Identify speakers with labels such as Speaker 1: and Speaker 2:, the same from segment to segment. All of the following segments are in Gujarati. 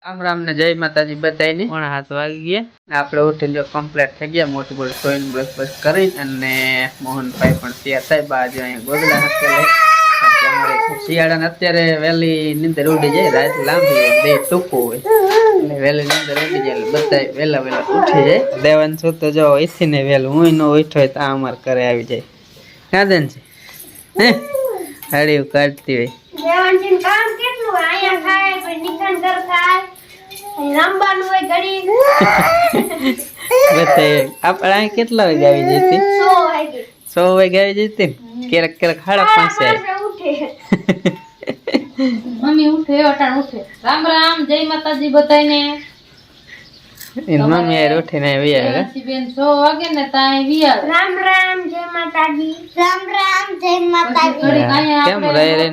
Speaker 1: રામ રામ ને જય માતાજી બધાયની 7 વાગી ગયા આપણે ઉઠીને જો કમ્પ્લીટ થઈ ગયા મોટું બોલ સોઈન બ્રશ કરી અને મોહનભાઈ પણ તૈયાર થાય બાજુ અહીંયા ગોદડા હાથે અમારે શિયાળાને અત્યારે વહેલી નીંદર ઉડી જાય રાત લાંબી હોય બે ટૂંકું હોય એટલે વહેલી નીંદર ઉડી જાય એટલે બધા વહેલા ઉઠી જાય દેવાન શું તો જો એથી ને વહેલું હું ન ઉઠ્યો હોય તો અમારે ઘરે આવી જાય કાદન છે હે હાડી કાઢતી હોય
Speaker 2: દેવાનજી કામ કેટલું આયા ખાય પછી નિખાન કર ખાય રામબાન હોય ઘડી
Speaker 1: બતે આપણે અહીં કેટલા વાગે આવી જતી 100 વાગે આવી જતી કેરક 5:30
Speaker 2: ઉઠે
Speaker 3: મમ્મી ઉઠે અટાણ ઉઠે રામ રામ જય માતાજી બતાઈને
Speaker 1: ઇન મમ્મી યાર ઉઠીને આવી આવે
Speaker 3: બેન 100 વાગે ને તાય વિયા
Speaker 2: રામ રામ જય માતાજી રામ રામ જય માતાજી
Speaker 1: કેમ રહે રે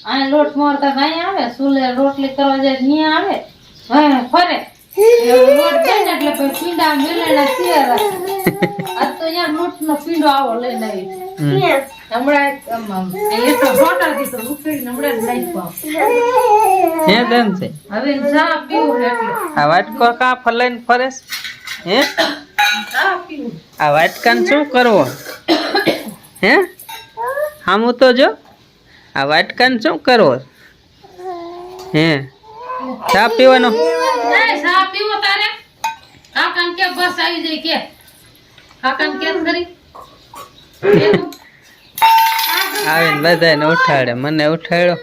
Speaker 3: આ લોટ મોરતા નહીં આવે સુલે રોટલી કરવા જાય ની આવે હે ફરે લોટ દઈને એટલે પછી પીંડા મેલેના સિયારા આ તો યાર લોટ નો પીંડો આવો લઈને આવી હમણાં એ તો ફોટા થી તો ઉફીને હમણાં લઈ પાવ
Speaker 1: હે કેમ છે
Speaker 3: હવે ચા પીવું એટલે
Speaker 1: આ વાટકો કા ફલાઈને ફરેસ હે
Speaker 3: ચા પીવું
Speaker 1: આ વાટકાને શું કરવો હે હામું તો જો આ વાટકાને શું કરવો હે ચા પીવાનો
Speaker 3: ચા પીવો તારે કાકાને કે બસ આવી જાય કે કાકાને કે ખરી
Speaker 1: આવીને બધાને ઉઠાડે મને ઉઠાડ્યો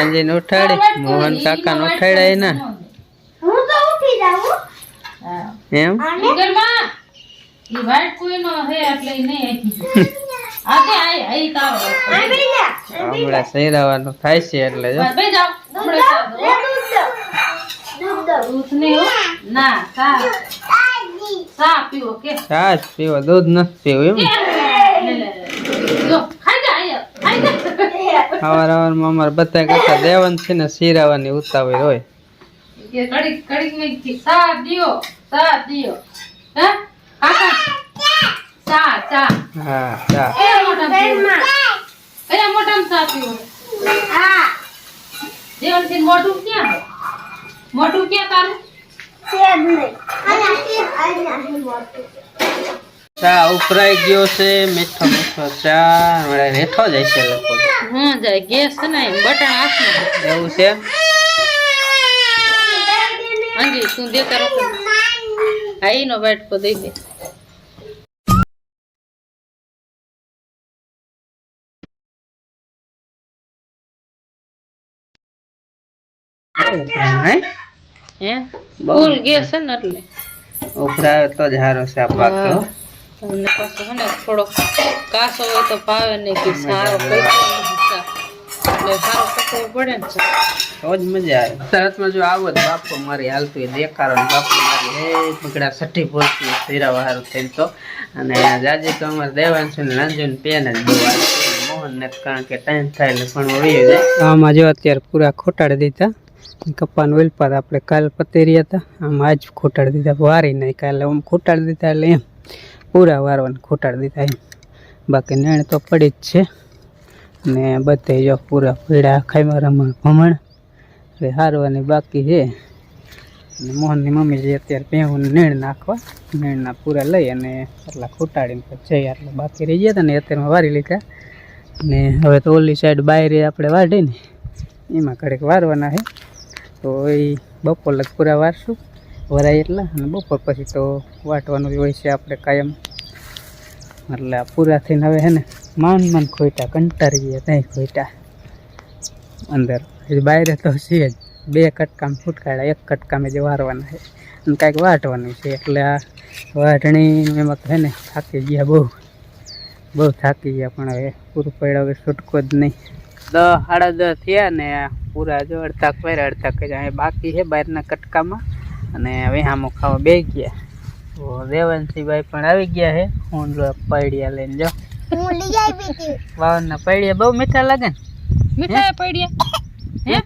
Speaker 1: અંજીને ઉઠાડી મોહન કાકાને ઉઠાડ્યા એના
Speaker 2: હું તો ઉઠી જાઉં
Speaker 1: એમ
Speaker 3: ઘરમાં ઈ વાઈટ કોઈનો હે એટલે ઈ નહીં આખી આજે આઈ તાવ
Speaker 2: આવી જા
Speaker 1: હમણાં સહેરાવાનું થાય છે એટલે જો
Speaker 3: બે જાવ દૂધ નહીં હો ના ચા પીવો કે
Speaker 1: ચા જ પીવો દૂધ નથી પીવું એમ
Speaker 3: જો ખાઈ જા
Speaker 1: સવારમાં અમારે બધા કરતા દેવન છે ને શીરાવાની ઉતાવળ હોય
Speaker 3: કે કડીક મેં ચા દિયો હે કાકા ચા
Speaker 1: હા ચા
Speaker 3: એ મોટા ચા પીવો
Speaker 2: હા
Speaker 3: દેવનથી મોટું ક્યાં તારું
Speaker 2: સેબ નહીં આના મોટું
Speaker 1: ચા ઉભરાઈ ગયો છે મીઠો ચા હવે રેઠો જાય છે લગભગ
Speaker 3: હા જાય ગેસ છે ને બટન હાથમાં
Speaker 1: એવું છે
Speaker 3: હાજી તું દે તારો આઈ નો બેટ કો દઈ દે હે ફૂલ ગેસ છે ને એટલે
Speaker 1: ઉભરાવે તો જ હારો છે આ પાક તો
Speaker 3: અને પાછો હે ને થોડો કાસો હોય તો ભાવે નહીં કે સારો એટલે સારો પકવવો પડે ને
Speaker 1: તો જ મજા આવે તરતમાં જો આવો જ બાપો મારી હાલતું દેખાડો ને બાપો મારી હે પકડા સઠ્ઠી પહોંચી શીરાવા હારું થઈને તો અને જાજી તો અમારે દેવાંશુ ને લાંજુ પેન જ બહુ આવે મોહન ને કારણ કે ટાઈમ થાય એટલે પણ વળી જાય આમાં જો અત્યારે પૂરા ખોટાડી દીધા કપ્પાનું વેલપાત આપણે કાલ પતી રહ્યા હતા આમ આજ ખોટાડી દીધા વારી નહીં કાલે આમ ખોટાડી દીધા એટલે એમ પૂરા વારવાને ખોટાડી દીધા એમ બાકી નેણ તો પડી જ છે ને બધે જો પૂરા પીડા ખાઈવારામાં ભમણ હવે હારવાની બાકી છે અને મોહનની મમ્મી જે અત્યારે પહેવું નેણ નાખવા નેણના પૂરા લઈ અને એટલા ખોટાડીને પછી જઈ એટલે બાકી રહી ગયા હતા ને અત્યારમાં વારી લીધા ને હવે તો ઓલી સાઈડ બાયરે આપણે વાઢી ને એમાં ઘડીક વારવાના છે તો એ બપોર લગ પૂરા વારશું વરાય એટલા અને બપોર પછી તો વાટવાનું હોય છે આપણે કાયમ એટલે આ પૂરા થઈને હવે હે ને માન ખોઈટા કંટાળી ગયા ત્યાં ખોઈટા અંદર બાયરે તો છે જ 2 કટકામ ફૂટકાડા 1 કટકામે જે વારવાના છે અને કાંઈક વાટવાનું છે એટલે આ વાઢણી એમાં તો હે ને થાકી ગયા બહુ થાકી ગયા પણ હવે પૂરું પડ્યા વગર છૂટકો જ નહીં 10 સાડા 10 થયા ને પૂરા જો અડધા કર્યા અહીં બાકી છે બહારના કટકામાં અને હવે આમો ખાવા બે ગયા તો દેવનસિંહભાઈ પણ આવી ગયા છે હું પૈડિયા લઈને જાઉં
Speaker 2: હું લઈ આવી હતી
Speaker 1: વાવના પૈડિયા બહુ મીઠા લાગે ને
Speaker 3: મીઠા પડ્યા હે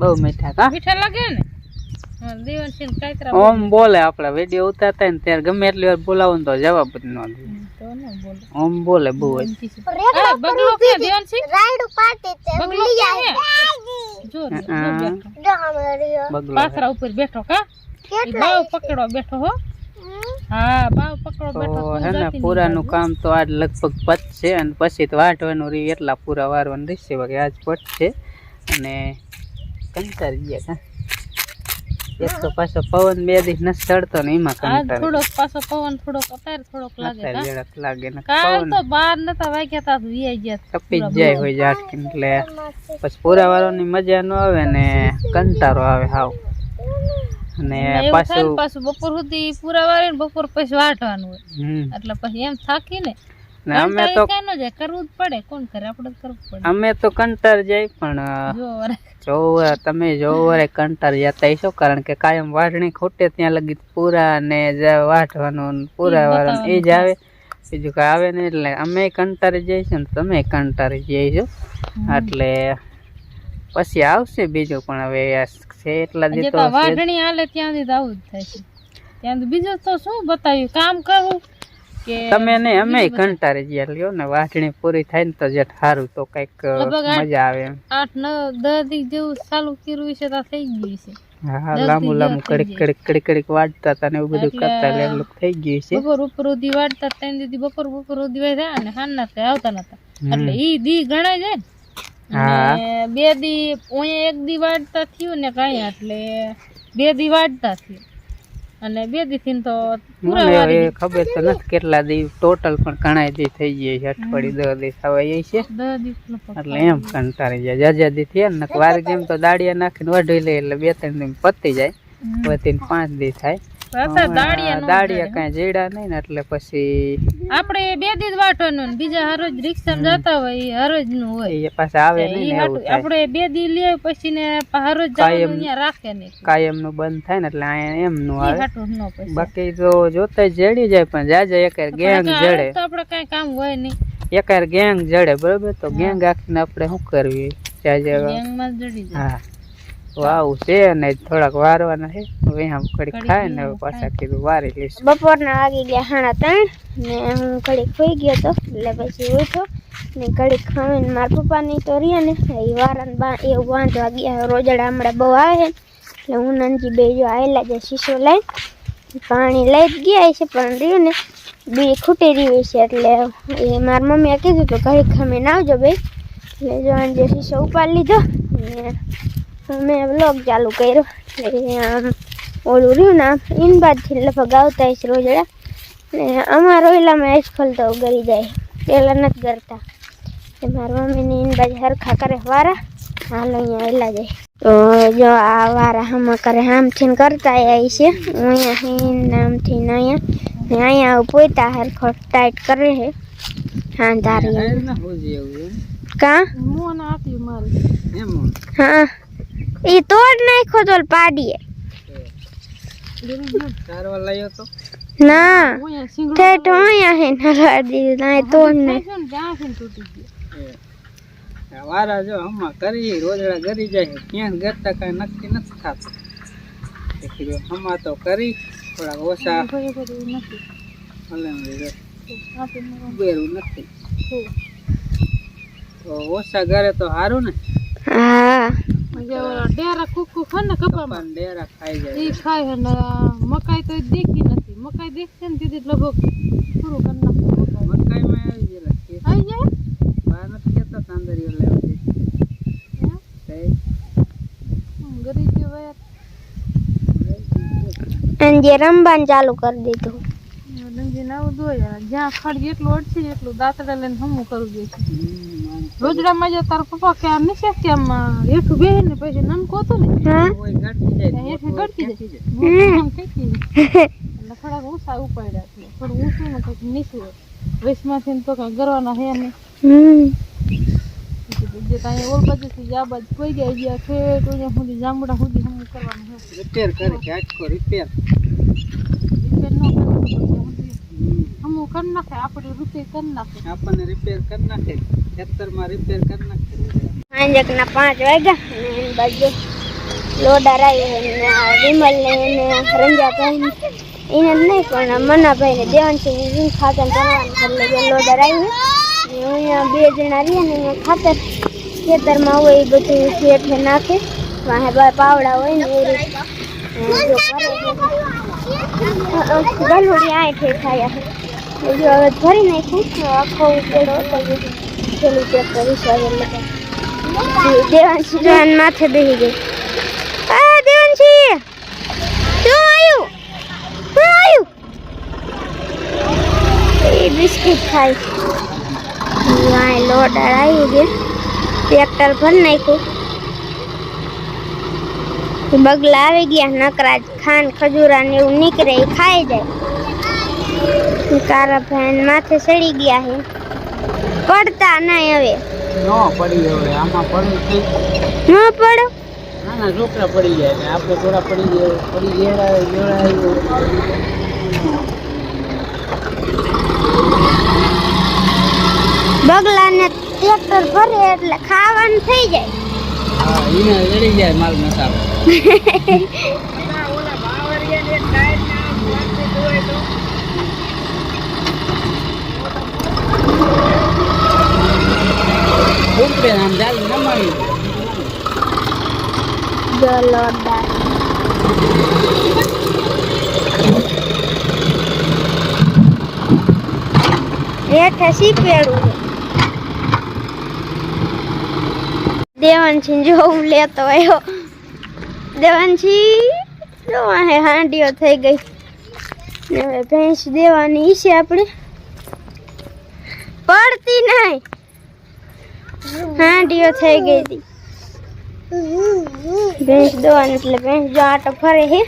Speaker 1: બહુ મીઠા કા
Speaker 3: મીઠા લાગે ને દેવાંશી ને કાતરા
Speaker 1: ઓમ બોલે આપડે વિડીયો ઉતારતા ને ત્યારે ગમે એટલી વાર બોલાવો ને તો જવાબ જ ન દે.
Speaker 3: તો ન બોલે.
Speaker 1: ઓમ બોલે બહુ જ.
Speaker 3: બગલો કે દેવાંશી
Speaker 2: રાયડું પાટે તે
Speaker 3: બગલો ક્યાં હે? જો
Speaker 1: બગલો
Speaker 3: પાથરા ઉપર બેઠો કા ઈ બાવ પકડવા બેઠો હો. હા બાવ પકડવા બેઠો
Speaker 1: તો
Speaker 3: તું
Speaker 1: હે ને
Speaker 3: જાતી
Speaker 1: પૂરાનું
Speaker 3: નહીં
Speaker 1: કામ તો આજ લગભગ પતશે અને પછી તો વાટવાનું રહી એટલા પૂરા વારવાનું રહેશે બાકી આજ પતશે અને કંટાળી ગયા કા. એક તો પાછો પવન 2 દિવસ ન ચડતો ને એમાં
Speaker 3: આજ
Speaker 1: કંટાળી
Speaker 3: થોડોક પાછો પવન થોડોક અત્યારે થોડોક લાગે કા
Speaker 1: જરાક લાગે ને
Speaker 3: કાલ
Speaker 1: પવન
Speaker 3: તો 12 નતા વાગ્યા તા વીઆઈ ગયા
Speaker 1: તપી જ જાય હોય ઝાટકી એટલે પછી પૂરા વારવાની મજા ન આવે ને કંટાળો આવે હાવ અને પાછું
Speaker 3: પાછું બપોર સુધી પૂરા વારે ને બપોર પછી વાટવાનું હોય
Speaker 1: હમ
Speaker 3: એટલે પછી એમ થાકી ને
Speaker 1: ને અમે તો
Speaker 3: કઈ ન જાય કરવું જ પડે કોણ કરે આપણે જ કરવું પડે
Speaker 1: અમે તો કંટાળી જાય પણ
Speaker 3: જો વરે
Speaker 1: જોવે તમે જોવે કંટાળી જતા હશો કારણ કે કાયમ વાટણી ખોટે ત્યાં લગી પૂરા ને વાટવાનું ને પૂરા વાળવાનું એ જ આવે બીજું કઈ આવે નહીં એટલે અમે કંટાળી જઈશું ને તમે કંટાળી જઈશું એટલે પછી આવશે બીજું પણ હવે છે એટલા દી તો
Speaker 3: વાટણી હાલે ત્યાં સુધી આવું જ થાય છે ત્યાં બીજું તો શું બતાવ્યું કામ કરવું કે
Speaker 1: તમે નહીં અમે કંટાળી ગયા લ્યો ને વાટણી પૂરી થાય ને તો જે સારું તો કઈક મજા આવે એમ
Speaker 3: 8-9-10 દી જેવું ચાલુ કર્યું છે તો થઈ ગયું છે
Speaker 1: હા લાંબુ લાંબુ કડીક વાટતા હતા ને એવું બધું કરતા એટલે એટલું થઈ ગયું છે
Speaker 3: બપોર ઉપર સુધી વાટતા 3 દીધી બપોર સુધી વાય અને હાનના તે આવતા નતા એટલે ઈ દી ગણાય જાય ને 2 દી ઓય 1 દી વાટતા થયું ને કાંઈ એટલે 2 દી વાટતા થયું અને 2 દી થી તો પૂરા વારી
Speaker 1: ખબર તો નથી કેટલા દી ટોટલ પણ ઘણા દી થઈ ગયા છે અઠવાડિયું 10 દી થવા છે
Speaker 3: 10 દી
Speaker 1: એટલે એમ કંટાળી જાય જાજા દી થયા ને વારી જેમ તો દાડિયા નાખીને વઢી લે એટલે 2-3 દી પતી જાય વધીને 5 દી થાય દાડિયા કઈ જેડા નહીં ને એટલે પછી
Speaker 3: આપણે 2 દી વાટવાનું ને બીજા હરોજ રિક્ષામાં જતા હોય હરોજ નું હોય
Speaker 1: એ પાછા આવે નહીં ને એવું થાય
Speaker 3: આપણે 2 દી લે પછી ને હરોજ જવાનું ત્યાં રાખે નહીં
Speaker 1: કાયમ નું બંધ થાય ને એટલે અહીંયા એમ નું આવે
Speaker 3: હાટું ન પછી
Speaker 1: બાકી તો જોતા જડી જાય પણ જાજા એક ગેંગ જડે
Speaker 3: તો આપણે કઈ કામ હોય નહીં
Speaker 1: એક ગેંગ જડે બરોબર તો ગેંગ આખીને આપણે શું કરવી જાજા
Speaker 3: ગેંગમાં જડી જાય
Speaker 1: હા વાવ છે ને થોડાક વારવાના છે હવે આમ ઘડીક ખાય ને પાછા કીધું વારી લઈશું
Speaker 2: બપોરના વાગી ગયા 3:30 ને હું ઘડીક ખોઈ ગયો તો એટલે પછી ઉઠો ને ઘડીક ખાઈને મારા પપ્પાની તો રહ્યા ને એ વારાને એવું બાંધવા ગયા રોજડા હમણાં બહુ આવે એટલે હું નંજી બે જો આવેલા જે શીશો લઈ પાણી લઈ જ ગયા છે પણ રહ્યું ને બી ખૂટી રહ્યું છે એટલે એ મારા મમ્મીએ કીધું તો ઘડીક ખાઈને આવજો ભાઈ એટલે જો જે શીશો ઉપાડી લીધો ને મેં વ્લોગ ચાલુ કર્યો એટલે આમ ઓલું રહ્યું ને ઇન બાદથી લગભગ આવતા હશે રોજડા ને અમારા રોયલામાં આજકાલ તો ગરી જાય પહેલાં નથી કરતા મારા મમ્મીની ઇન બાજુ હરખા કરે વારા હાલો અહીંયા એલા જાય તો જો આ વારા આમાં કરે આમથી કરતા આવી છે અહીંયા હિન આમથી ને અહીંયા પોતા હરખો ટાઈટ કરે છે હા ધારી કા હા એ તોડ નાખ્યો તો પાડીએ ના ઠેઠ અહીંયા હે નલા દીધું ના તોડ નાખ્યો
Speaker 1: વારા જો હમણાં કરી રોજડા ગરી જાય ક્યાં ગરતા કઈ નક્કી નથી થતું હમણાં તો કરી થોડાક ઓછા ઉભેરું નથી તો ઓછા ઘરે તો સારું ને
Speaker 2: હા
Speaker 3: ડેરા કુકુ ખાને કપામાં
Speaker 1: ડેરા ખાઈ જાય
Speaker 3: ઈ ખાય ને મકાઈ તો દેખી નથી મકાઈ દેખશે ને દીદી લગભગ પૂરું કરી નાખે
Speaker 1: મકાઈમાં આવી ગયેલા
Speaker 3: આવી જાય
Speaker 1: બહાર નથી કેતા તાંદરીઓ લેવા
Speaker 3: ગરી ગયો
Speaker 2: અને જે રમવાનું ચાલુ કરી દીધું
Speaker 3: જ્યાં ખડ જેટલું અડશે એટલું દાંતડા લઈને હમું કરવું જોઈએ રોજડામાં જો તારા પપ્પા કે આમ નથી કે આમ હેઠું બેહે ને પછી નનકો હતો ને હેઠું ગટકી જાય એટલે થોડાક ઊંચા ઉપાડ્યા એટલે થોડું ઊંચું ને પછી નીચું વૈશમાંથી તો કઈ ગરવાના હે નહીં જે ત્યાં ઓલ બાજુથી આ બાજુ કોઈ ગયા ખેત અહીંયા સુધી જાંબુડા સુધી હમું કરવાનું છે
Speaker 1: રિપેર કરે કે આટકો રિપેર
Speaker 3: ન કરે હમું કરી નાખે આપણે રિપેર કરી નાખે
Speaker 1: આપણને રિપેર કરી નાખે ખેતરમાં રિપેર કરી નાખે
Speaker 2: સાંજકના 5 વાગ્યા અને એની બાજુ લોડા રાય ને વિમલ ને રંજાભાઈ એને જ નહીં પણ મનાભાઈ ને દેવાંશી ખાતર બનાવવાનું એટલે લોડા રાય ને અહીંયા 2 જણા રહીએ ને અહીંયા ખાતર ખેતરમાં હોય એ બધું શેઠે નાખે વાહે પાવડા હોય ને એ રીતે ગલુડી આઠે થાય જો હવે ભરી નાખ્યું આખો ઉકેડો પેલું ચેક કરીશ એટલે દેવાંશી જોન માથે બેસી ગઈ આ દેવાંશી શું આવ્યું એ બિસ્કિટ ખાય વાય લોડા આવી ગઈ ટ્રેક્ટર ભરી નાખ્યું બગલા આવી ગયા નકરા ખાંડ ખજૂરા ને એવું નીકળે એ ખાઈ જાય કારા ભાઈ માથે ચડી ગયા હે પડતા નહીં હવે
Speaker 1: નો પડી હવે આમાં પડ્યું થઈ
Speaker 2: ન પડો
Speaker 1: નાના છોકરા પડી જાય ને આપણે થોડા પડી ગયા
Speaker 2: બગલા ને ટ્રેક્ટર ભરે એટલે ખાવાનું થઈ જાય
Speaker 1: હા એને લડી જાય માલ મસાલો ઉપરે આમ જાલ નમાવી
Speaker 2: ગલોડા હેઠે સીપેડું દેવાંશી જોવું લેતો આવ્યો દેવાંશી જો હે હાંડીઓ થઈ ગઈ હવે ભેંસ દેવાની છે આપણે પડતી નહીં હાંડીઓ થઈ ગઈ હતી ભેંસ દોવાની એટલે ભેંસ જો આટો ફરે હે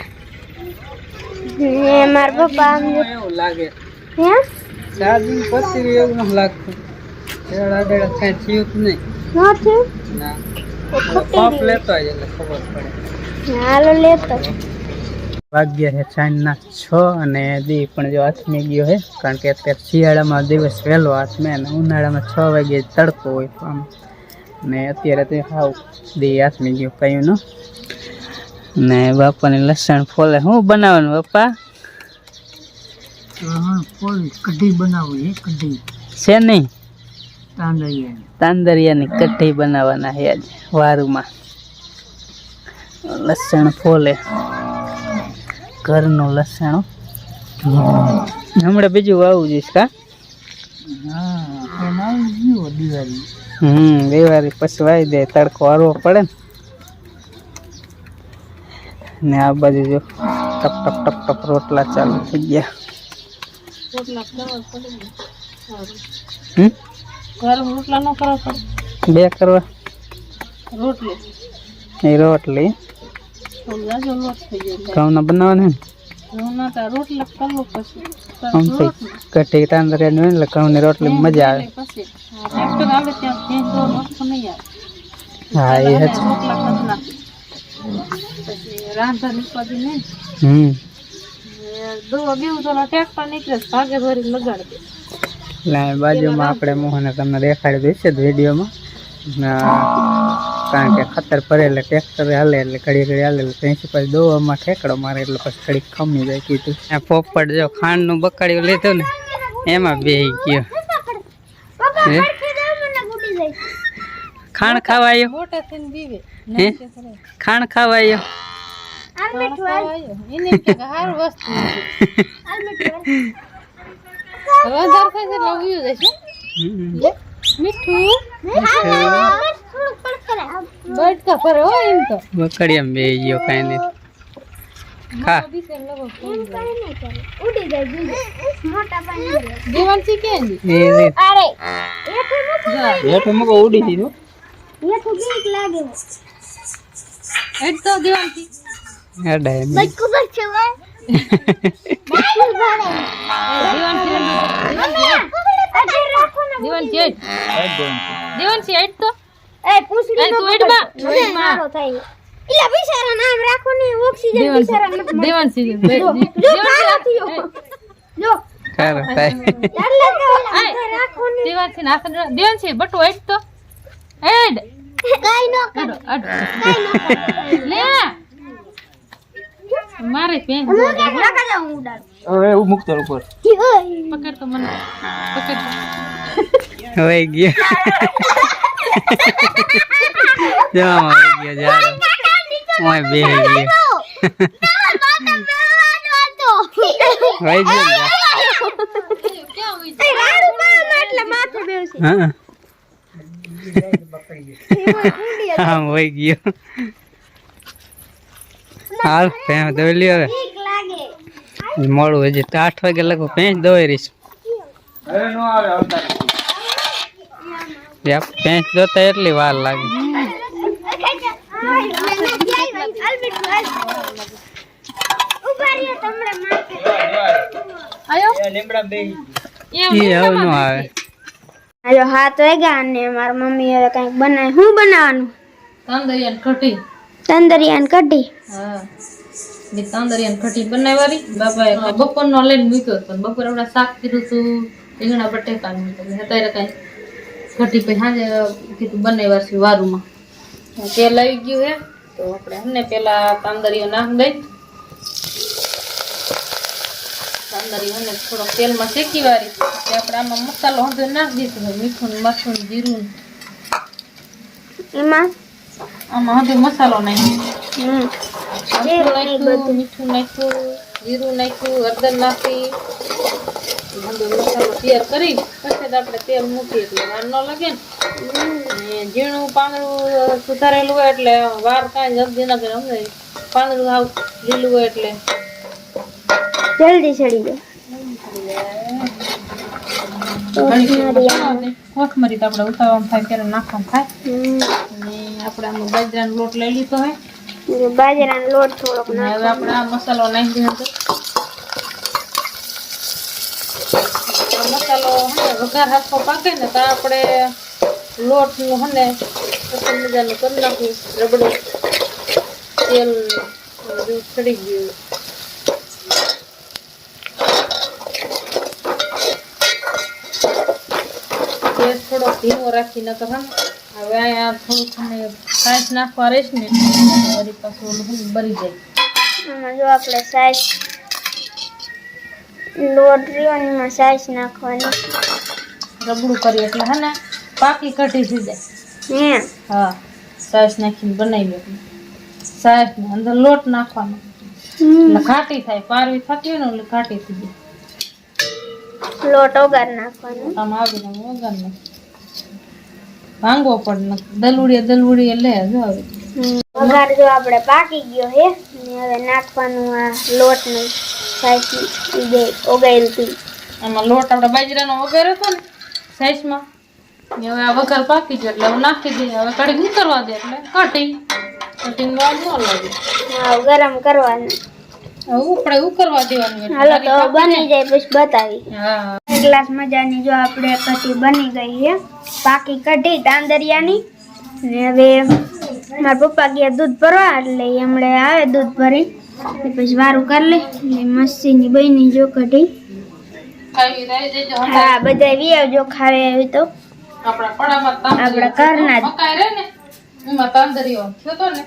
Speaker 2: ને મારા પપ્પા આમ
Speaker 1: એવું લાગે
Speaker 2: હે
Speaker 1: ચાર્જિંગ પતી એવું ન લાગતું એડા દેડા કઈ થયું જ નહીં
Speaker 2: નથી
Speaker 1: ના પંપ લેતો હોય એટલે ખબર પડે
Speaker 2: હાલો લેતો
Speaker 1: વાગ્યા છે સાંજના 6 અને દી પણ જો હાથમી ગયો છે કારણ કે અત્યારે શિયાળામાં દિવસ વહેલો હાથમે અને ઉનાળામાં 6 વાગે તડકો હોય તો આમ ને અત્યારે તો હાવ દી હાથમી ગયો કયું ન ને બાપાની લસણ ફોલે શું બનાવવાનું બાપા કઢી બનાવવી કઢી છે નહીં તાંદરિયાની કઢી બનાવવાના છે આજ વારુમાં લસણ ફોલે ઘરનું લસણ હમણાં બીજું વાવું જઈશ કા દિવાળી પછી વાવી દે તડકો વારવો પડે ને આ બાજુ જો ટપ ટપ ટપ ટપ રોટલા ચાલુ થઈ ગયા
Speaker 3: રોટલા નો કરો
Speaker 1: બે કરવા
Speaker 3: રોટલી
Speaker 1: એ રોટલી ઘઉંના બનાવવાના
Speaker 3: રોટલા કરવું પછી
Speaker 1: કઢી તાંદરિયાની હોય એટલે ઘઉંની રોટલી મજા આવે
Speaker 3: ટ્રેક્ટર આવે ત્યાં નહીં
Speaker 1: હા
Speaker 3: આવે
Speaker 1: એ જ
Speaker 3: રાંધા નીકળી નહીં દવા બેવું તો ટ્રેક્ટર નીકળે ભાગે ભરી લગાડી દે
Speaker 1: એટલે બાજુમાં આપણે મોહને તમને દેખાડી દઈશું વિડીયોમાં કારણ કે ખતર પડે એટલે ટ્રેક્ટર હાલે એટલે ઘડી હાલે એટલે ત્યાંથી પછી દોવામાં ઠેકડો મારે એટલે પછી ઘડી ખમી જાય કીધું આ પોપટ જો ખાંડનું બકાડીયું લીધું ને એમાં બેહી ગયો ખાણ ખાવાયો
Speaker 3: મોટા થઈને બીવે
Speaker 1: હે ખાણ ખાવાયો
Speaker 3: એને કે હારું વસ્તુ વધારે થાય છે લાવ્યું જશે મીઠું બટકા પર હોય એમ તો
Speaker 1: બકડીયામાં બેહી ગયો કાંઈ નહીં ખા
Speaker 3: દેવાંશી કે
Speaker 1: હેઠું મૂકો ઉડી દીધું
Speaker 3: એટ તો દેવાંશી
Speaker 1: હેડાય
Speaker 3: દેવાંશી એટ તો
Speaker 2: એ પૂછડી નો મારો થાય ઇલા બિચારા નામ રાખો ને ઓક્સિજન બિચારા
Speaker 3: દેવાંશી
Speaker 2: જો
Speaker 1: ખારો થાય
Speaker 2: રાખો ને
Speaker 3: દેવાંશી નાખ દેવાંશી બટુ એટ તો એડ
Speaker 2: કાઈ નો
Speaker 3: લે મારે પેન
Speaker 4: હવે એવું મૂકતો ઉપર
Speaker 3: પકડ તો મને પકડ
Speaker 1: હવે ગયો જવામાં આવી ગયો જાડો ઓય બે ગયો વઈ ગયો હા હા વઈ ગયો હાલ ભેંસ દોઈ લ્યો હવે મોડું હજી તો 8 વાગે લગભગ ભેંસ દોઈ રહીશ
Speaker 4: હવે નો આવે આવતા
Speaker 1: ભેંસ દોતા એટલી વાર લાગે
Speaker 3: આયો
Speaker 4: એ લીમડા બે
Speaker 1: ઈ હવે નો આવે
Speaker 2: હાલો 7 વાગ્યા અને મારી મમ્મી હવે કંઈક બનાવે. શું બનાવવાનું?
Speaker 3: તાંદરિયાન કઢી.
Speaker 2: તંદરિયાન કઢી.
Speaker 3: હા મેં તાંદરિયાન કઢી બનાવવાની. બાપાએ બપોરનો લઈને મૂક્યો પણ બપોરે હમણાં શાક કીધું તું રીંગણા બટેકાનું મૂક્યું અત્યારે કઈ કઢી પછી સાંજે કીધું બનાવ્યા છે વારુમાં. તેલ આવી ગયું હે તો આપણે હમને પેલા તાંદરિયો નાખ દઈ. તાંદરિયો હને થોડોક તેલમાં શેકી વારી એટલે આપણે આમાં મસાલો હંધો નાખી દીધું મીઠું ને મરચું ને જીરું
Speaker 2: એમાં
Speaker 3: આમાં હંધો મસાલો નાખ્યો.
Speaker 2: જીરું ને
Speaker 3: નાખ્યું,
Speaker 2: બધું.
Speaker 3: મીઠું નાખ્યું, જીરું નાખ્યું, હળદર નાખી બધો મસાલો તૈયાર કરી પછી જ આપણે તેલ મૂકીએ એટલે વાર ન લાગે ને. અને ઝીણું પાંદડું સુધારેલું હોય એટલે વાર કાંઈ જલ્દી ના કરે. સમજાય પાંદડું હાવ લીલું હોય એટલે
Speaker 2: જલ્દી ચડી જાય.
Speaker 3: કોથમરી તો આપણે ઉતાવળમાં થાય ત્યારે નાખવાનું થાય.
Speaker 2: હમ.
Speaker 3: અને આપણે આમાં બાજરાનો લોટ લઈ લીધો હોય
Speaker 2: બાજરાનો લોટ થોડોક
Speaker 3: અને હવે આપણે આ મસાલો નાખી દીધો. આ મસાલો હને વઘાર હાથો પાકે ને તો આપણે લોટનું હને પસંદ મજાનું કરી નાખવું. રબડું તેલ બધું ચડી ગયું. ગેસ થોડો ધીમો રાખીને તો હને હવે અહીંયા થોડુંક મને છાશ નાખવા રહીશ ને વળી પાછું ઓલું હને બળી જાય.
Speaker 2: આમાં જો આપણે સાઈઝ લોટ રહ્યો ને એમાં સાઈઝ નાખવાની.
Speaker 3: રબડું કરીએ એટલે હે ને પાકી કઢી થઈ જાય.
Speaker 2: હે
Speaker 3: હા સાસ નાખીને બનાવી લે. સાસ ને અંદર લોટ નાખવાનો એટલે ઘાટી થાય. પારવી થતી હોય ને એટલે ઘાટી થઈ જાય.
Speaker 2: લોટ ઓગાર નાખવાનો.
Speaker 3: આમ આવીને વગર ને ભાંગવો પડે ને દલવડીએ લે જો હવે
Speaker 2: વઘાર જો આપણે પાકી ગયો હે ને હવે નાખવાનું આ લોટ ને સાઈઝ બે ઓગાયેલું હતું.
Speaker 3: આમાં લોટ આપણે બાજરાનો વઘાર હતો ને સાઈઝમાં હવે આ વઘાર પાકી ગયો એટલે હવે નાખી દઈએ. હવે કઢી શું કરવા દે એટલે કઢીને વાર ન લાગે.
Speaker 2: હા ગરમ કરવાનું.
Speaker 3: હવે ઉકળવા દેવાનું એટલે
Speaker 2: હાલો તો હવે બની જાય પછી બતાવી.
Speaker 3: હા
Speaker 2: એક ગ્લાસ મજાની જો આપણે કઢી બની ગઈ છે. પાકી કઢી તાંદરિયાની. ને હવે મારા પપ્પા ગયા દૂધ ભરવા એટલે એ હમણાં આવે દૂધ ભરી પછી વારું કરી લે એટલે મસ્તીની બની જો કઢી.
Speaker 3: ખાવી રહી દેજો.
Speaker 2: હા બધા વિયાવજો ખાવે આવી તો
Speaker 3: આપણા પડામાં
Speaker 2: આપણા ઘરના જ.
Speaker 3: મકાઈ રહે ને એમાં તાંદરીઓ થયો તો ને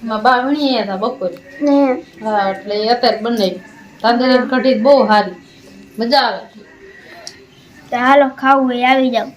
Speaker 3: એમાં બા વણીયા હતા બપોરે.
Speaker 2: ને
Speaker 3: હા એટલે એ અત્યારે બનાવી તાંદરી કઢી બહુ સારી મજા આવે.
Speaker 2: તો હાલો ખાવું હોય આવી જાવ.